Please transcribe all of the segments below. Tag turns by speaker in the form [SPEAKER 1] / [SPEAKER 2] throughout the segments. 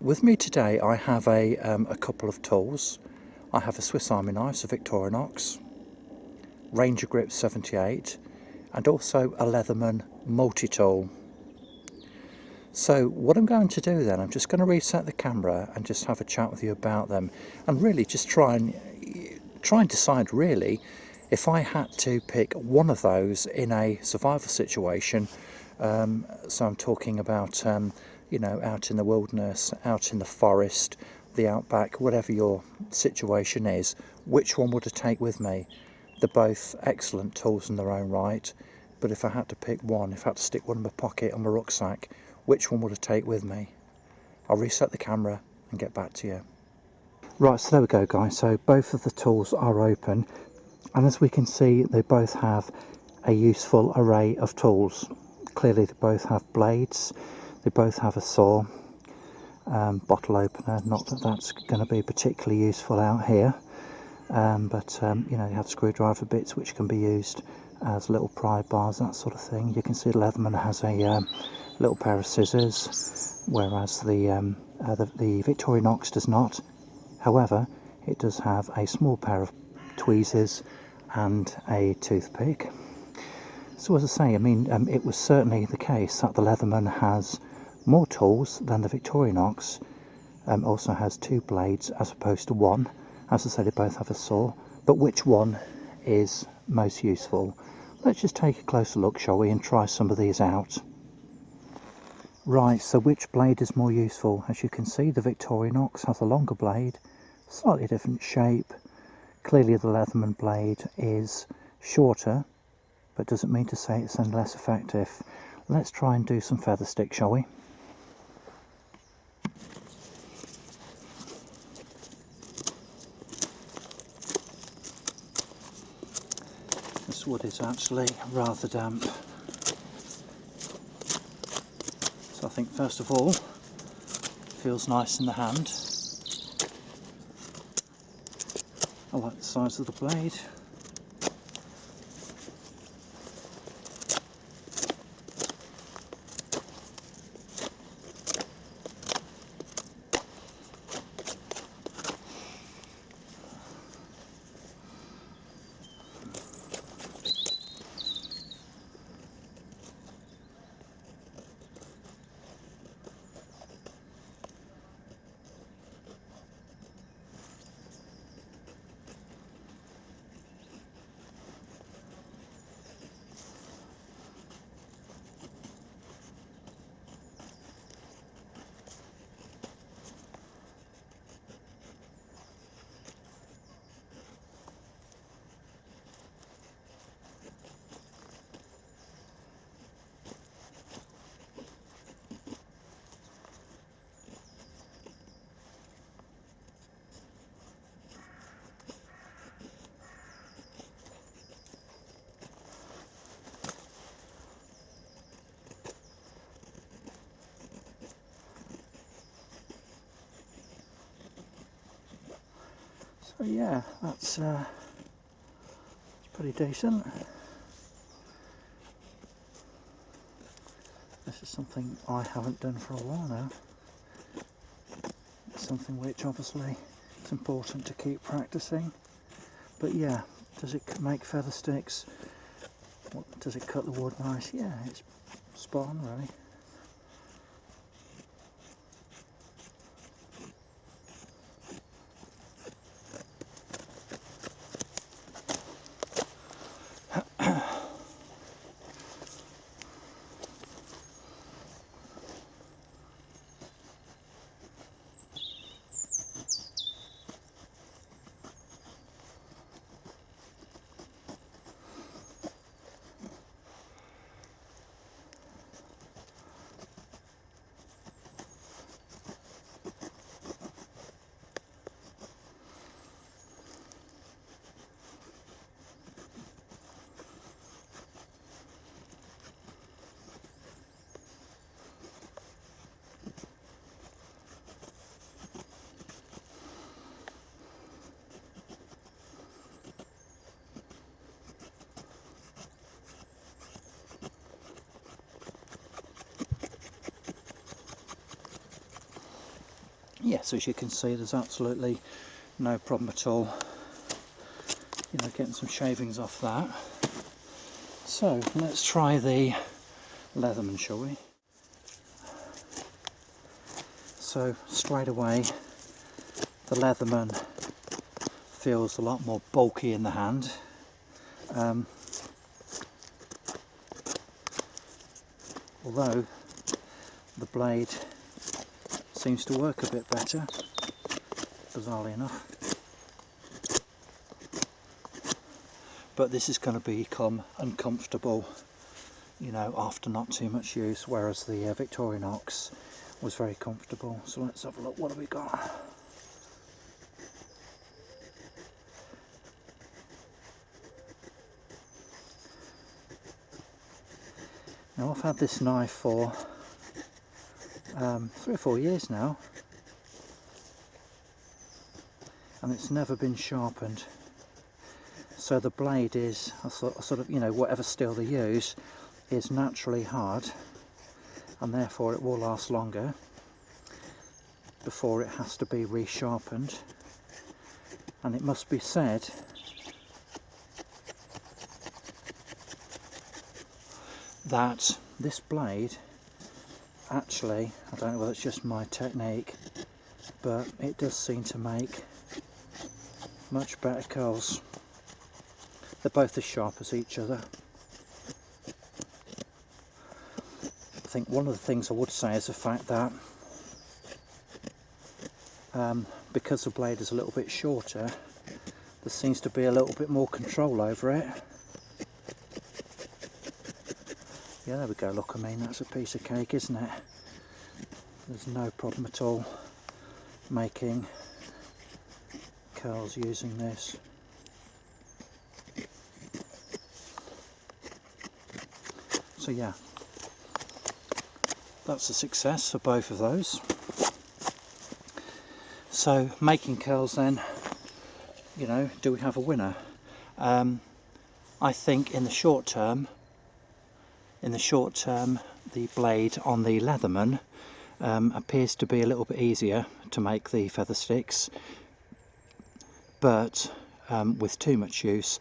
[SPEAKER 1] With me today I have a couple of tools. I have a Swiss Army knife, a Victorinox RangerGrip 78, and also a Leatherman multi-tool. So what I'm going to do then, I'm just going to reset the camera and just have a chat with you about them, and really just try and decide really if I had to pick one of those in a survival situation. So I'm talking about you know, out in the wilderness, out in the forest, the outback, whatever your situation is, which one would I take with me? They're both excellent tools in their own right, but if I had to pick one, if I had to stick one in my pocket or my rucksack, which one would I take with me? I'll reset the camera and get back to you. Right, so there we go guys, so both of the tools are open, and as we can see they both have a useful array of tools. Clearly they both have blades, they both have a saw, bottle opener, not that that's going to be particularly useful out here, but you know, you have screwdriver bits which can be used as little pry bars, that sort of thing. You can see Leatherman has a little pair of scissors, whereas the Victorinox does not. However, it does have a small pair of tweezers and a toothpick. So as I say, I mean, it was certainly the case that the Leatherman has more tools than the Victorinox. Also has two blades as opposed to one. As I said, they both have a saw, but which one is most useful? Let's just take a closer look, shall we, and try some of these out. Right, so which blade is more useful? As you can see, the Victorinox has a longer blade, slightly different shape. Clearly the Leatherman blade is shorter, but doesn't mean to say it's any less effective. Let's try and do some feather stick, shall we? This wood is actually rather damp, so I think first of all it feels nice in the hand. I like the size of the blade. So yeah, that's pretty decent. This is something I haven't done for a while now. It's something which obviously it's important to keep practicing. But yeah, does it make feather sticks? Does it cut the wood nice? Yeah, it's spot on really. yes, as you can see, there's absolutely no problem at all, you know, getting some shavings off that. So let's try the Leatherman, shall we? So straight away, the Leatherman feels a lot more bulky in the hand. Although the blade seems to work a bit better, bizarrely enough. But this is going to become uncomfortable, you know, after not too much use, whereas the Victorinox was very comfortable. So let's have a look, what have we got? Now I've had this knife for 3 or 4 years now, and it's never been sharpened. So the blade is a sort of, you know, whatever steel they use is naturally hard, and therefore it will last longer before it has to be resharpened. And it must be said that this blade actually, I don't know whether it's just my technique, but it does seem to make much better curls. They're both as sharp as each other. I think one of the things I would say is the fact that because the blade is a little bit shorter, there seems to be a little bit more control over it. Yeah, there we go, look, I mean, that's a piece of cake, isn't it? There's no problem at all making curls using this. So yeah, that's a success for both of those. So making curls then, you know, do we have a winner? I think in the short term, the blade on the Leatherman appears to be a little bit easier to make the feather sticks, but with too much use,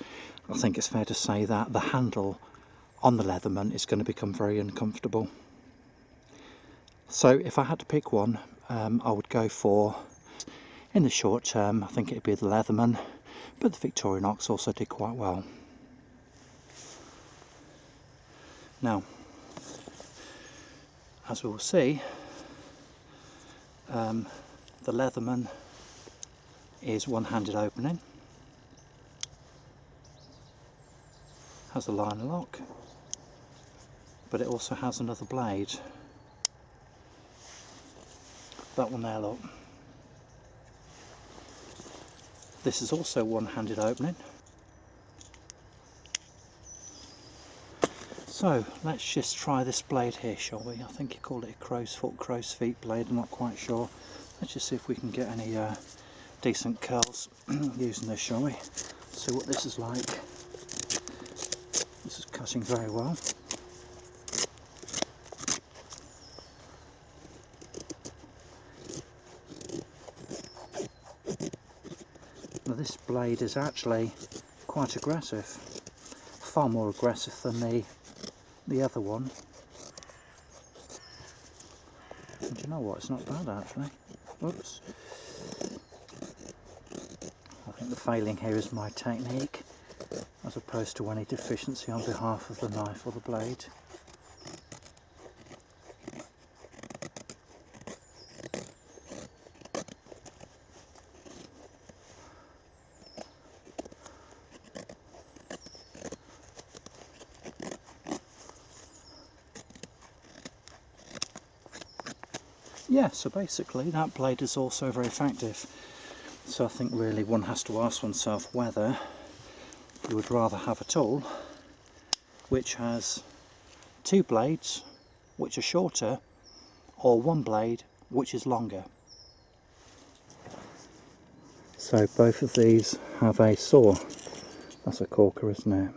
[SPEAKER 1] I think it's fair to say that the handle on the Leatherman is going to become very uncomfortable. So if I had to pick one, I would go for, in the short term, I think it'd be the Leatherman, but the Victorinox also did quite well. Now, as we will see, the Leatherman is one-handed opening, has a liner lock, but it also has another blade. That one there, look. This is also one-handed opening. So let's just try this blade here, shall we? I think you call it a crow's foot, crow's feet blade, I'm not quite sure. Let's just see if we can get any decent curls using this, shall we? See what this is like. This is cutting very well. Now this blade is actually quite aggressive, far more aggressive than the other one. And do you know what, it's not bad actually. Oops. I think the failing here is my technique, as opposed to any deficiency on behalf of the knife or the blade. Yeah, so basically that blade is also very effective. So I think really one has to ask oneself whether you would rather have a tool which has two blades which are shorter, or one blade which is longer. So both of these have a saw. That's a corker, isn't it?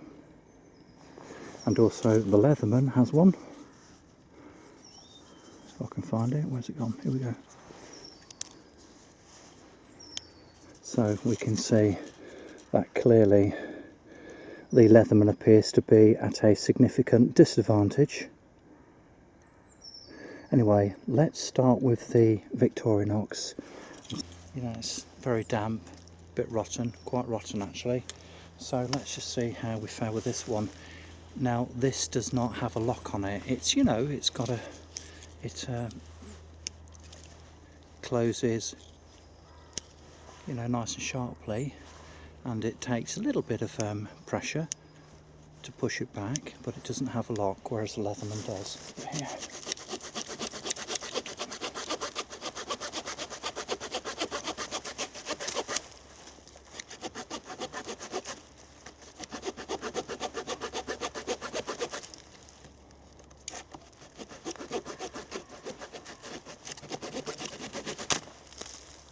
[SPEAKER 1] And also the Leatherman has one. If I can find it, where's it gone? Here we go. So we can see that clearly the Leatherman appears to be at a significant disadvantage. Anyway, let's start with the Victorinox. You know, it's very damp, a bit rotten, quite rotten actually. So let's just see how we fare with this one. Now this does not have a lock on it. It's, you know, it's got a, it closes, you know, nice and sharply, and it takes a little bit of pressure to push it back, but it doesn't have a lock, whereas the Leatherman does. Here.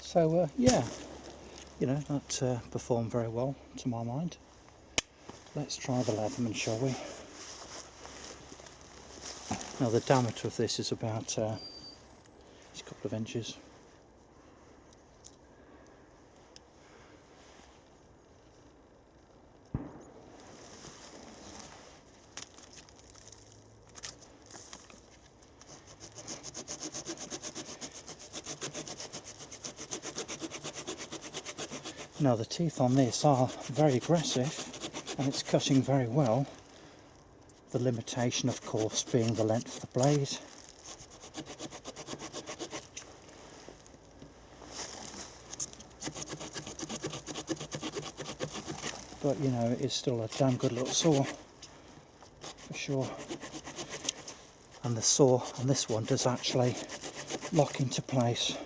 [SPEAKER 1] So yeah, you know, that performed very well to my mind. Let's try the Leatherman, shall we? Now the diameter of this is about a couple of inches. Now the teeth on this are very aggressive and it's cutting very well. The limitation of course being the length of the blade. But you know, it is still a damn good little saw for sure. And the saw on this one does actually lock into place.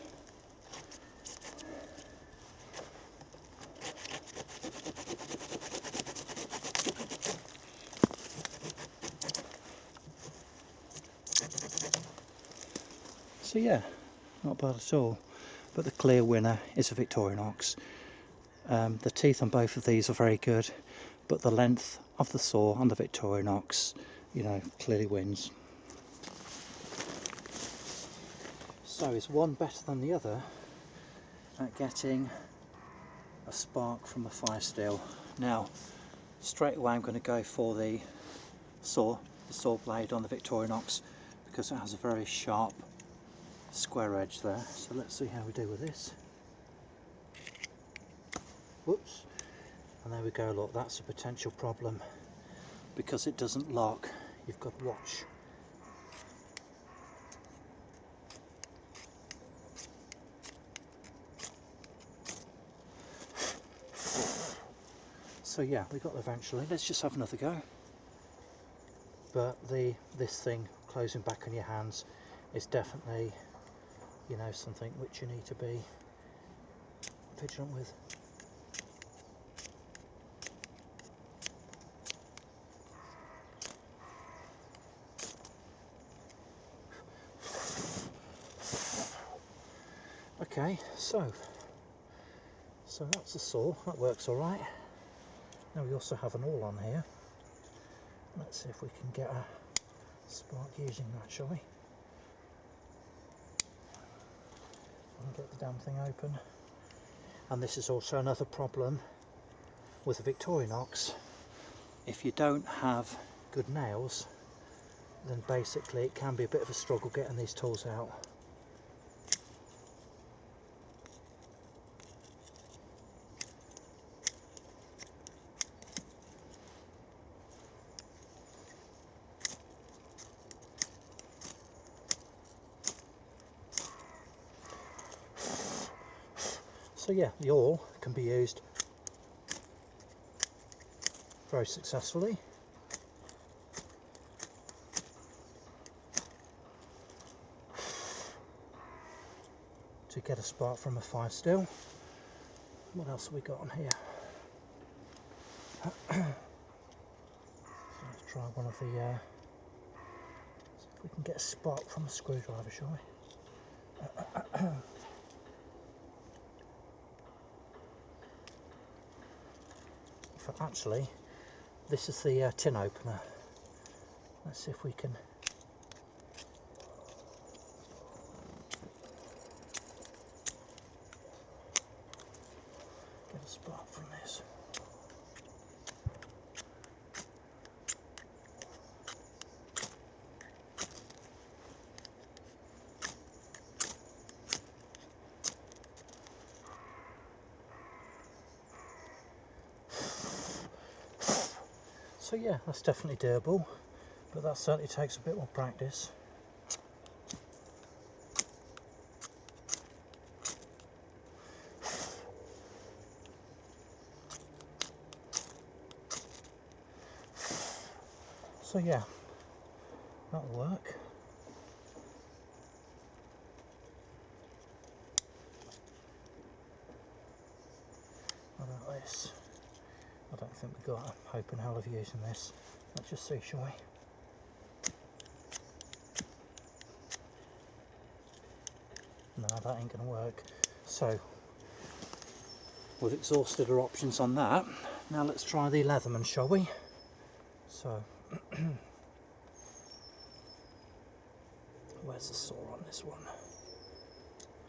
[SPEAKER 1] So yeah, not bad at all. But the clear winner is a Victorinox. The teeth on both of these are very good, but the length of the saw on the Victorinox, you know, clearly wins. So is one better than the other at getting a spark from a fire steel? Now, straight away I'm going to go for the saw blade on the Victorinox, because it has a very sharp square edge there. So let's see how we do with this. Whoops, and there we go. Look, that's a potential problem because it doesn't lock. You've got to watch. So yeah, we got there eventually. Let's just have another go. But this thing closing back on your hands is definitely, you know, something which you need to be vigilant with. Okay, so that's the saw. That works all right. Now we also have an awl on here. Let's see if we can get a spark using that, shall we? And get the damn thing open. And this is also another problem with the Victorinox. If you don't have good nails, then basically it can be a bit of a struggle getting these tools out. So yeah, the awl can be used very successfully. To get a spark from a fire steel. What else have we got on here? So let's try one of the, see if we can get a spark from a screwdriver, shall we? Actually, this is the tin opener. Let's see if we can. a spark from this. So yeah, that's definitely doable, but that certainly takes a bit more practice. So yeah, that'll work. What about this? I don't think we've got a hope in hell of using this. Let's just see, shall we? No, that ain't going to work. So, we've exhausted our options on that. Now let's try the Leatherman, shall we? So, where's the saw on this one?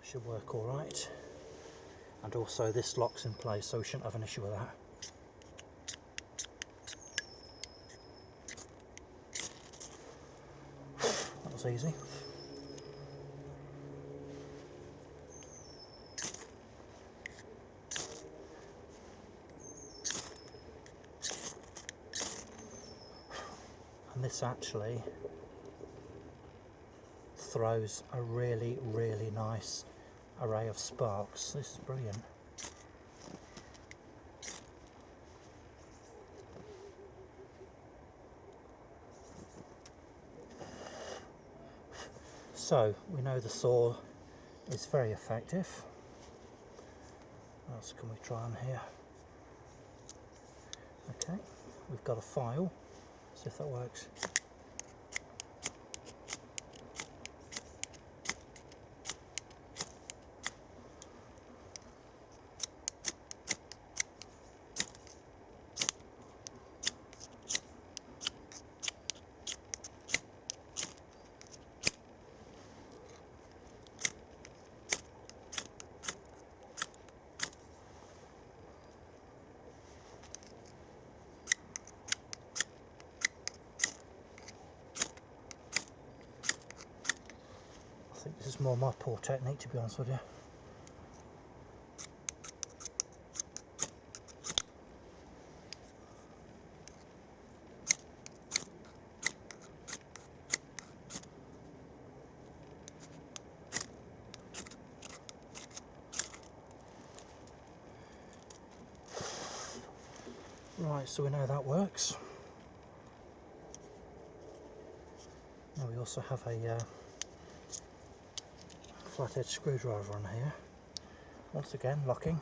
[SPEAKER 1] Should work alright. And also this locks in place, so we shouldn't have an issue with that. That was easy. And this actually throws a really, really nice array of sparks. This is brilliant. So we know the saw is very effective. What else can we try on here? Okay, we've got a file. See if that works. I think this is more my poor technique, to be honest with you. Right, so we know that works. Now we also have a flathead screwdriver on here. Once again, locking.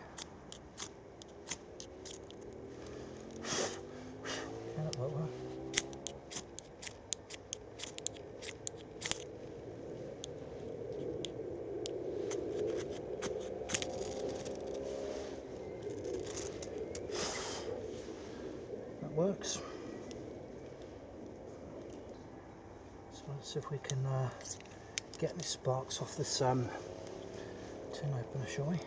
[SPEAKER 1] Okay, that worked well. That works. So let's see if we can get any sparks off this tin opener, shall we?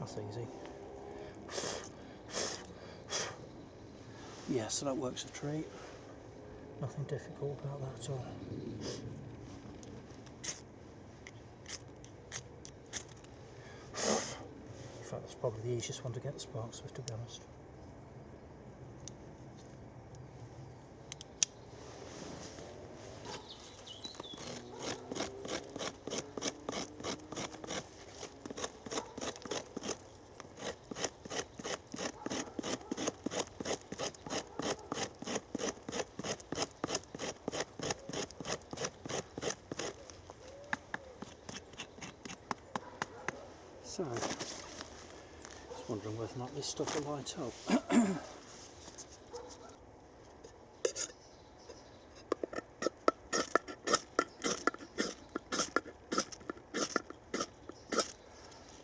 [SPEAKER 1] That's easy. Yeah, so that works a treat. Nothing difficult about that at all. In fact, that's probably the easiest one to get the sparks with, to be honest. So, just wondering whether or not this stuff will light up.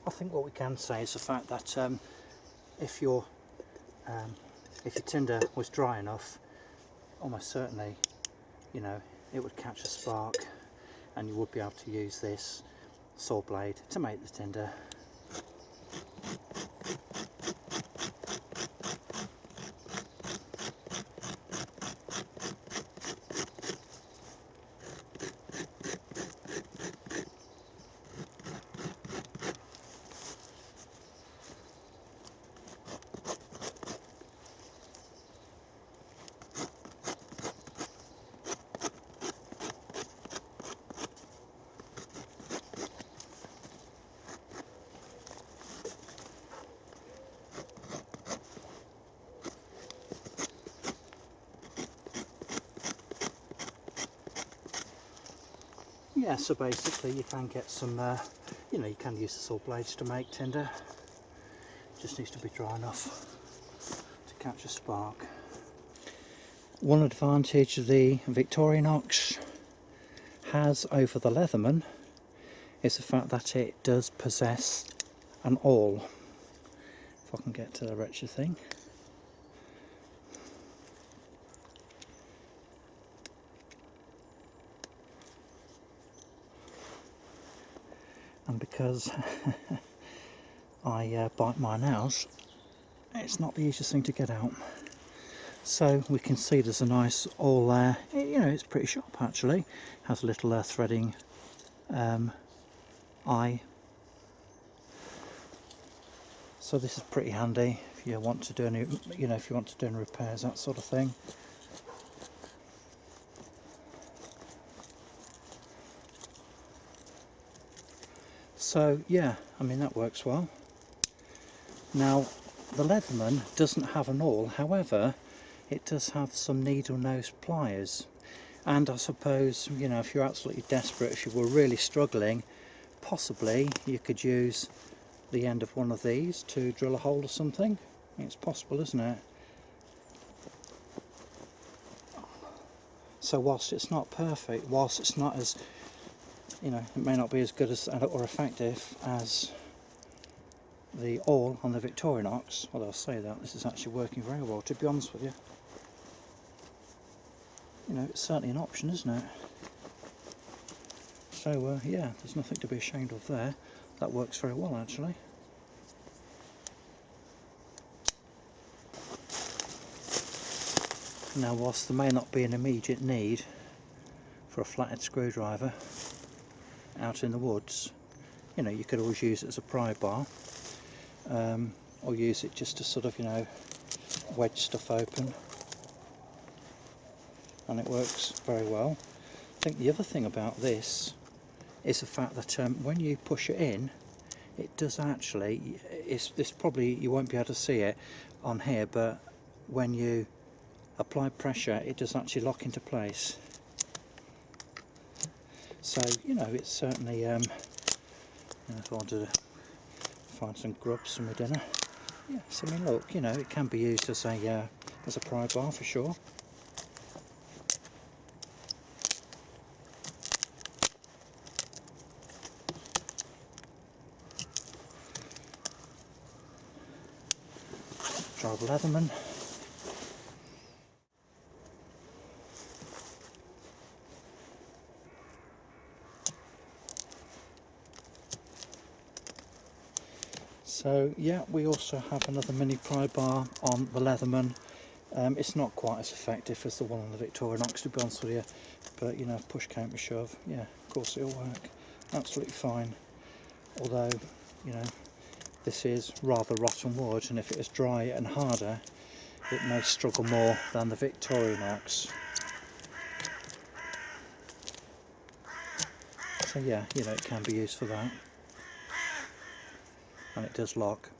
[SPEAKER 1] I think what we can say is the fact that if your tinder was dry enough, almost certainly, you know, it would catch a spark, and you would be able to use this saw blade to make the tinder. yeah, so basically you can get some, you know, you can use the saw blades to make tinder. Just needs to be dry enough to catch a spark. One advantage the Victorinox has over the Leatherman is the fact that it does possess an awl. If I can get to the wretched thing. And because I bite my nails, it's not the easiest thing to get out. So we can see there's a nice awl there. You know, it's pretty sharp actually. Has a little threading eye. So this is pretty handy if you want to do any, you know, if you want to do any repairs, that sort of thing. So yeah, I mean that works well. Now the Leatherman doesn't have an awl, however it does have some needle nose pliers, and I suppose, you know, if you're absolutely desperate, if you were really struggling, possibly you could use the end of one of these to drill a hole or something. It's possible, isn't it? So whilst it's not perfect, whilst it's not as, you know, it may not be as good as or effective as the awl on the Victorinox, well, I'll say that this is actually working very well, to be honest with you. You know, it's certainly an option, isn't it? So yeah, there's nothing to be ashamed of there. That works very well actually. Now whilst there may not be an immediate need for a flathead screwdriver out in the woods, you know, you could always use it as a pry bar, or use it just to sort of, you know, wedge stuff open, and it works very well. I think the other thing about this is the fact that when you push it in, it does actually, this probably, you won't be able to see it on here, but when you apply pressure it does actually lock into place. So, you know, it's certainly, you know, if I wanted to find some grubs for my dinner, yes, I mean, look, you know, it can be used as a pry bar for sure. Try the Leatherman. So yeah, we also have another mini pry bar on the Leatherman. It's not quite as effective as the one on the Victorinox, to be honest with you, but you know, push came to shove, yeah, of course it'll work absolutely fine. Although, you know, this is rather rotten wood, and if it is dry and harder, it may struggle more than the Victorinox. So yeah, you know, it can be used for that, and it does lock.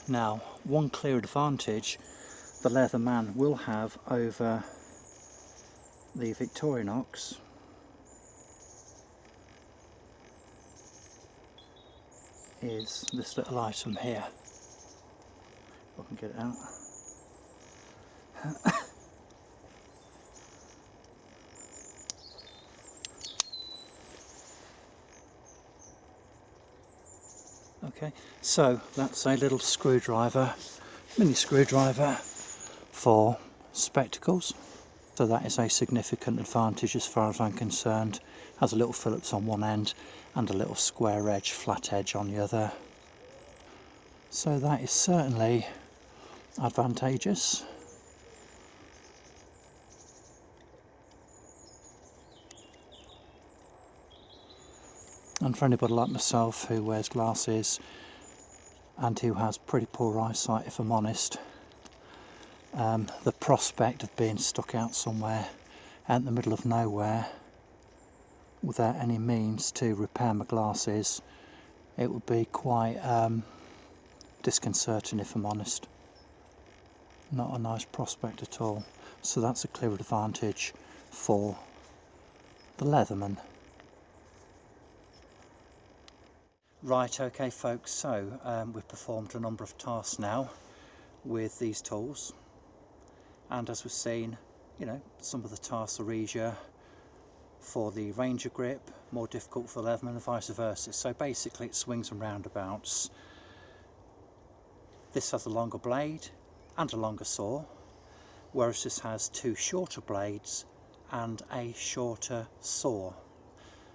[SPEAKER 1] Now, one clear advantage the Leatherman will have over the Victorinox is this little item here. If I can get it out. Okay, so that's a little screwdriver, mini screwdriver for spectacles. So that is a significant advantage as far as I'm concerned. Has a little Phillips on one end and a little square edge, flat edge on the other. So that is certainly advantageous. And for anybody like myself who wears glasses and who has pretty poor eyesight, if I'm honest, the prospect of being stuck out somewhere out in the middle of nowhere without any means to repair my glasses, it would be quite disconcerting, if I'm honest. not a nice prospect at all. So that's a clear advantage for the Leatherman. Right, okay folks, so we've performed a number of tasks now with these tools, and as we've seen, you know, some of the tasks are easier for the RangerGrip, more difficult for the Leatherman, and vice versa. So basically it swings and roundabouts. This has a longer blade and a longer saw, whereas this has two shorter blades and a shorter saw.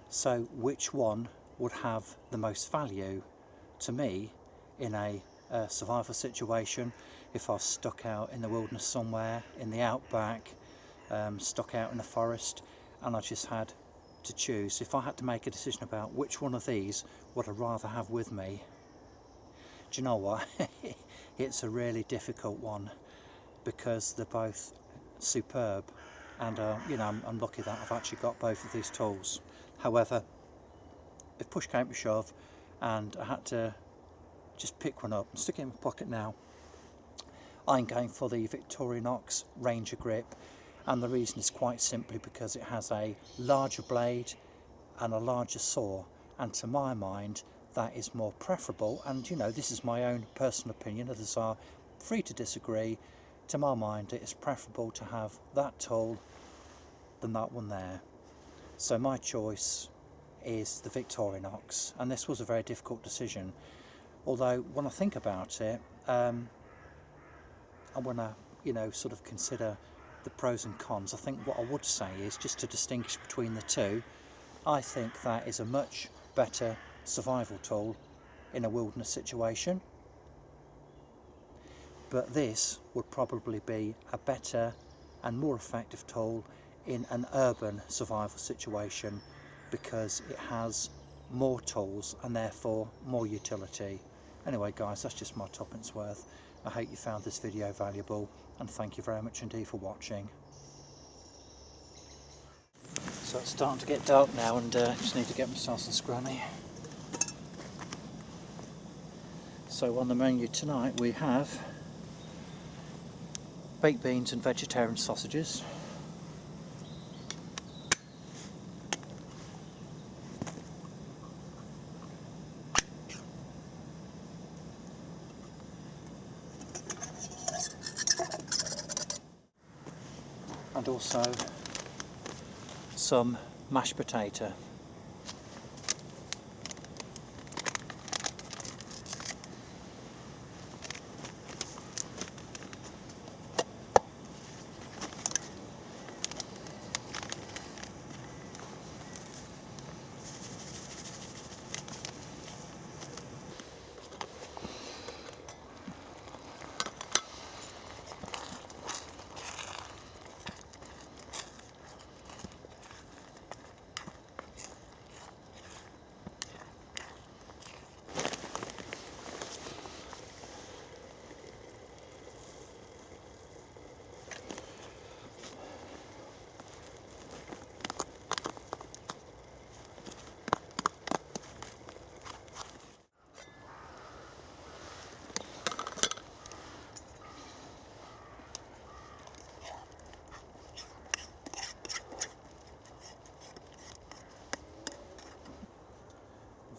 [SPEAKER 1] So which one would have the most value to me in a survival situation? If I was stuck out in the wilderness somewhere, in the outback, stuck out in the forest, and I just had to choose, if I had to make a decision about which one of these would I rather have with me, do you know what? It's a really difficult one, because they're both superb, and you know, I'm lucky that I've actually got both of these tools. However, if push came to shove and I had to just pick one up and stick it in my pocket now, I'm going for the Victorinox RangerGrip, and the reason is quite simply because it has a larger blade and a larger saw, and to my mind that is more preferable. And you know, this is my own personal opinion, others are free to disagree. To my mind, it is preferable to have that tool than that one there. So my choice is the Victorinox, and this was a very difficult decision, although when I think about it, and when I, you know, sort of consider the pros and cons, I think what I would say is, just to distinguish between the two, I think that is a much better survival tool in a wilderness situation, but this would probably be a better and more effective tool in an urban survival situation, because it has more tools and therefore more utility. Anyway guys, that's just my tuppence worth. I hope you found this video valuable, and thank you very much indeed for watching. So it's starting to get dark now, and just need to get myself some scrunny. So on the menu tonight we have baked beans and vegetarian sausages, and also some mashed potato.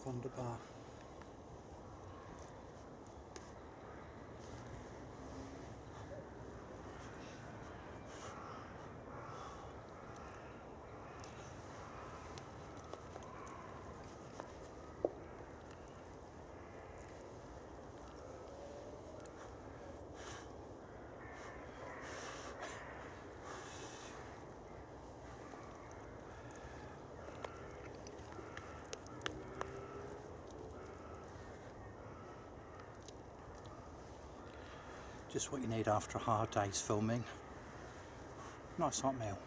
[SPEAKER 1] Wunderbar. Just what you need after a hard day's filming. Nice hot meal.